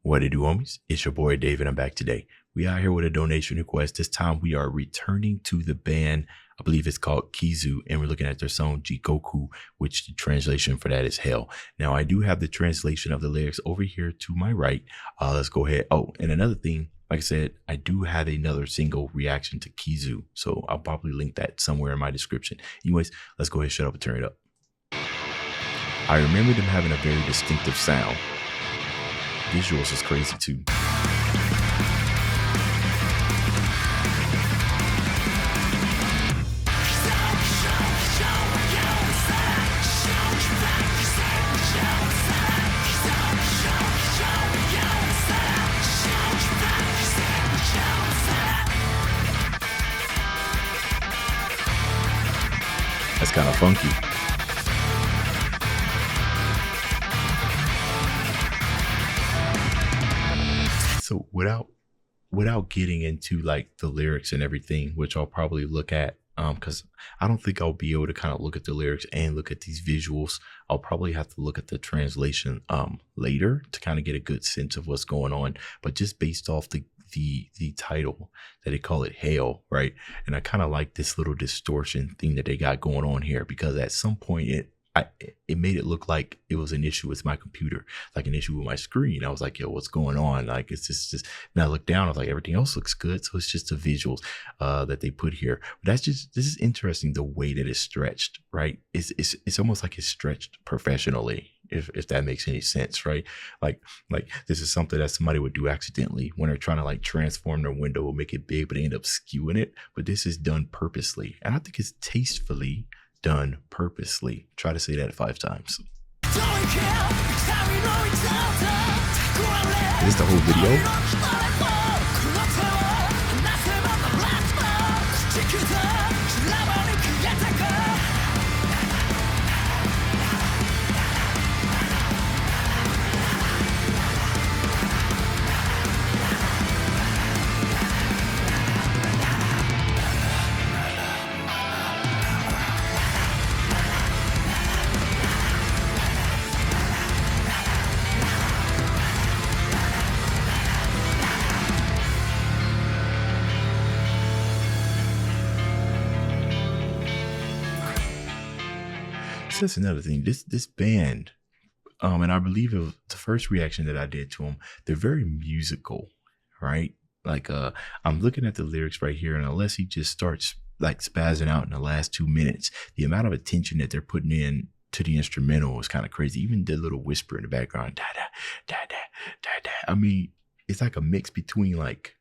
What it do, homies? It's your boy Dave, and I'm back today. We are here with a donation request. This time we are returning to the band. I believe it's called Kizu, and we're looking at their song Jigoku, which the translation for that is hell. Now, I do have the translation of the lyrics over here to my right. Let's go ahead. Oh, and another thing, like I said, I do have another single reaction to Kizu, so I'll probably link that somewhere in my description. Anyways, let's go ahead, shut up and turn it up. I remember them having a very distinctive sound. Visuals is crazy too. That's kind of funky. So without getting into like the lyrics and everything, which I'll probably look at, because I don't think I'll be able to kind of look at the lyrics and look at these visuals. I'll probably have to look at the translation later to kind of get a good sense of what's going on. But just based off the title that they call it hell, right? And I kind of like this little distortion thing that they got going on here, because at some point it made it look like it was an issue with my computer, like an issue with my screen. I was like, yo, what's going on? Like, it's just, and I looked down, I was like, everything else looks good. So it's just the visuals that they put here. But this is interesting, the way that it's stretched, right? It's almost like it's stretched professionally, if that makes any sense, right? Like this is something that somebody would do accidentally when they're trying to like transform their window or make it big, but they end up skewing it. But this is done purposely. And I think it's tastefully done purposely. Try to say that 5 times. Is this the whole video? That's another thing. This band, and I believe it was the first reaction that I did to them, they're very musical, right? Like I'm looking at the lyrics right here, and unless he just starts like spazzing out in the last 2 minutes, the amount of attention that they're putting in to the instrumental is kind of crazy. Even the little whisper in the background, da da da da da da. I mean, it's like a mix between like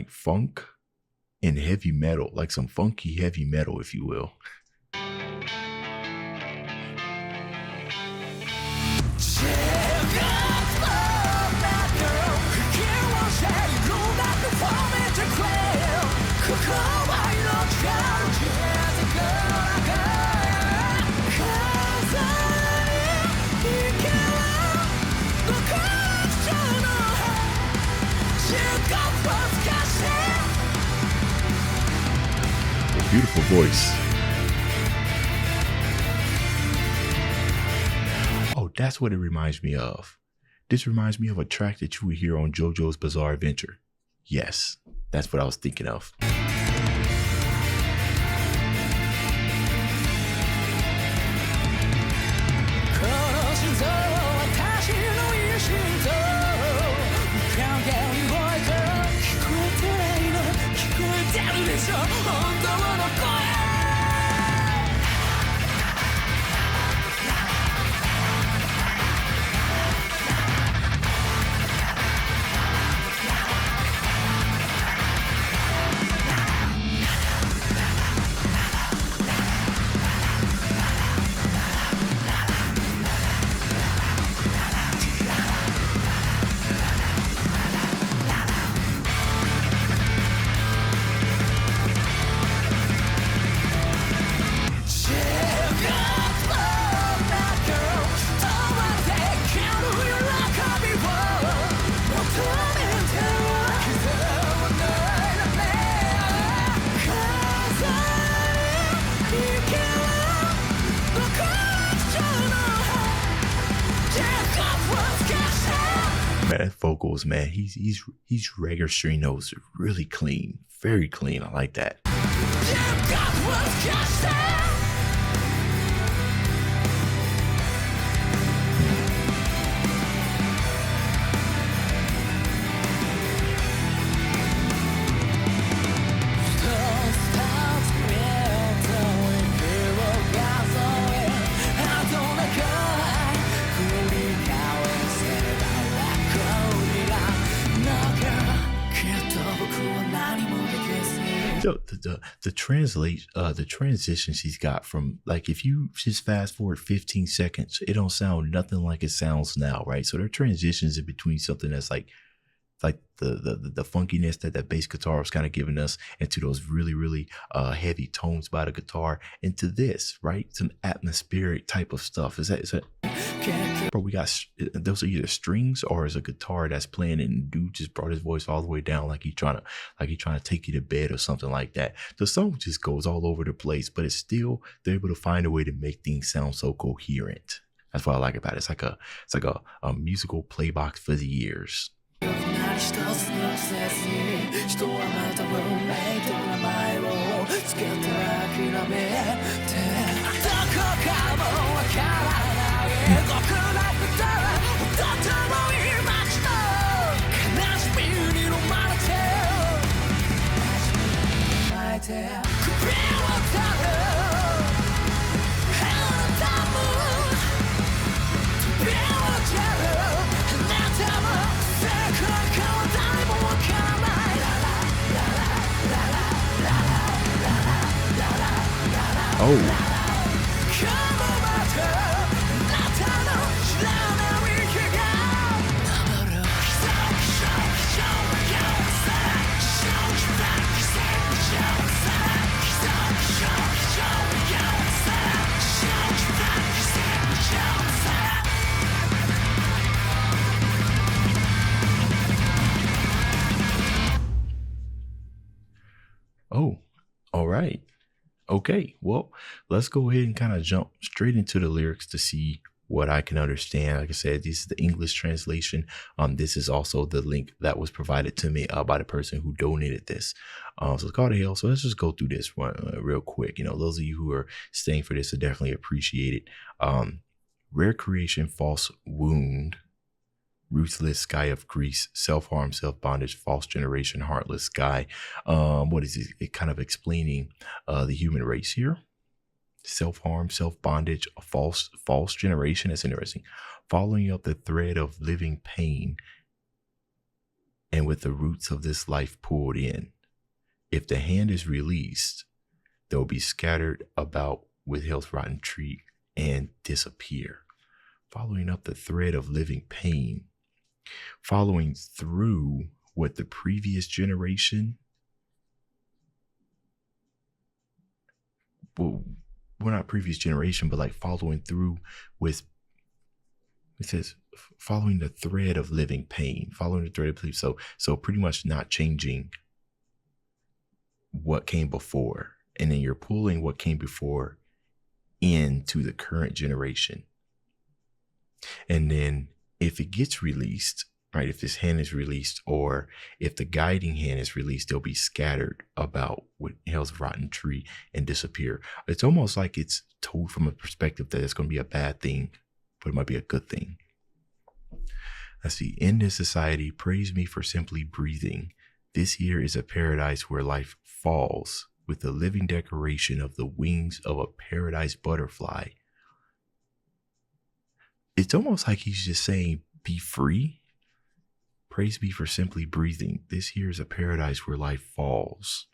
funk and heavy metal, like some funky heavy metal, if you will. Beautiful voice. Oh, that's what it reminds me of. This reminds me of a track that you would hear on JoJo's Bizarre Adventure. Yes, that's what I was thinking of. man, vocals, man. He's registering those really clean, very clean. I like that. The transitions he's got from, like, if you just fast forward 15 seconds, it don't sound nothing like it sounds now, right? So there are transitions in between something that's like the funkiness that bass guitar was kind of giving us, into those really heavy tones by the guitar, into this, right? Some atmospheric type of stuff. Is that bro, we got those are either strings or is a guitar that's playing, and dude just brought his voice all the way down like he's trying to take you to bed or something like that. The song just goes all over the place, but it's still, they're able to find a way to make things sound so coherent. That's what I like about it. It's like a musical play box for the ears. Oh. Oh, all right. Okay, well, let's go ahead and kind of jump straight into the lyrics to see what I can understand. Like I said, this is the English translation. This is also the link that was provided to me by the person who donated this. So it's called Hail. So let's just go through this one real quick. You know, those of you who are staying for this are definitely appreciate it. Rare creation, false wound, ruthless sky of Greece, self-harm, self-bondage, false generation, heartless guy. What is it? It kind of explaining the human race here. Self-harm, self-bondage, a false generation. That's interesting. Following up the thread of living pain, and with the roots of this life pulled in. If the hand is released, they'll be scattered about with hell's rotten tree and disappear. Following up the thread of living pain, following through what the previous generation, well, we're not previous generation, but like following through with, it says following the thread of living pain, following the thread of pain. So pretty much not changing what came before. And then you're pulling what came before into the current generation. And then if it gets released, right, if this hand is released, or if the guiding hand is released, they'll be scattered about with hell's rotten tree and disappear. It's almost like it's told from a perspective that it's going to be a bad thing, but it might be a good thing. Let's see. In this society, praise me for simply breathing. This here is a paradise where life falls with the living decoration of the wings of a paradise butterfly. It's almost like he's just saying, be free. Praise be for simply breathing. This here is a paradise where life falls.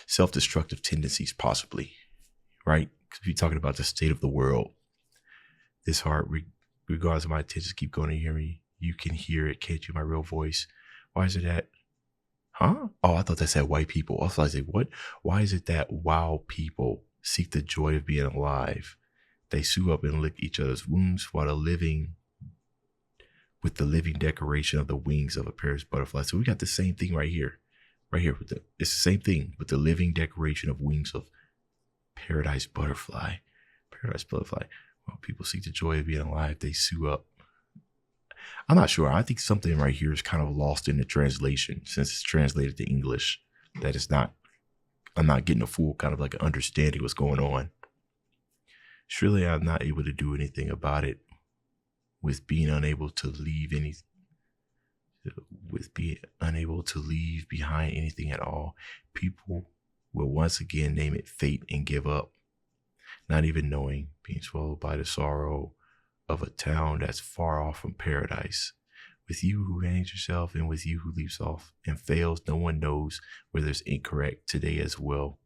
Self-destructive tendencies, possibly, right? Because we're talking about the state of the world. This heart, regardless of my intentions, keep going to hear me. You can hear it. Can't you? My real voice. Why is it that? Huh? Oh, I thought that said white people. I was like, what? Why is it that wild people seek the joy of being alive? They sew up and lick each other's wounds while living with the living decoration of the wings of a paradise butterfly. So we got the same thing right here. It's the same thing with the living decoration of wings of paradise butterfly. Paradise butterfly. While people seek the joy of being alive, they sue up. I'm not sure. I think something right here is kind of lost in the translation since it's translated to English. That it's not, I'm not getting a full kind of like understanding what's going on. Surely I'm not able to do anything about it with being unable to leave behind anything at all. People will once again name it fate and give up, not even knowing, being swallowed by the sorrow of a town that's far off from paradise. With you who hangs yourself and with you who leaps off and fails, no one knows where there's incorrect today as well.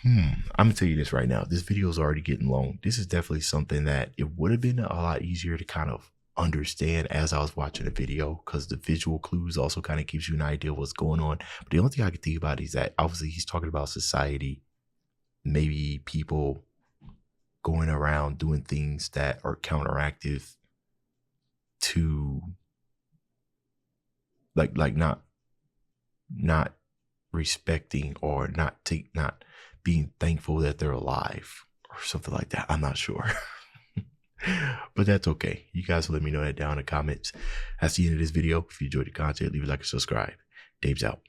I'm gonna tell you this right now. This video is already getting long. This is definitely something that it would have been a lot easier to kind of understand as I was watching the video, because the visual clues also kind of gives you an idea of what's going on. But the only thing I can think about is that obviously he's talking about society, maybe people going around doing things that are counteractive to like not respecting or not being thankful that they're alive or something like that. I'm not sure. But that's okay. You guys will let me know that down in the comments. That's the end of this video. If you enjoyed the content, leave a like and subscribe. Dave's out.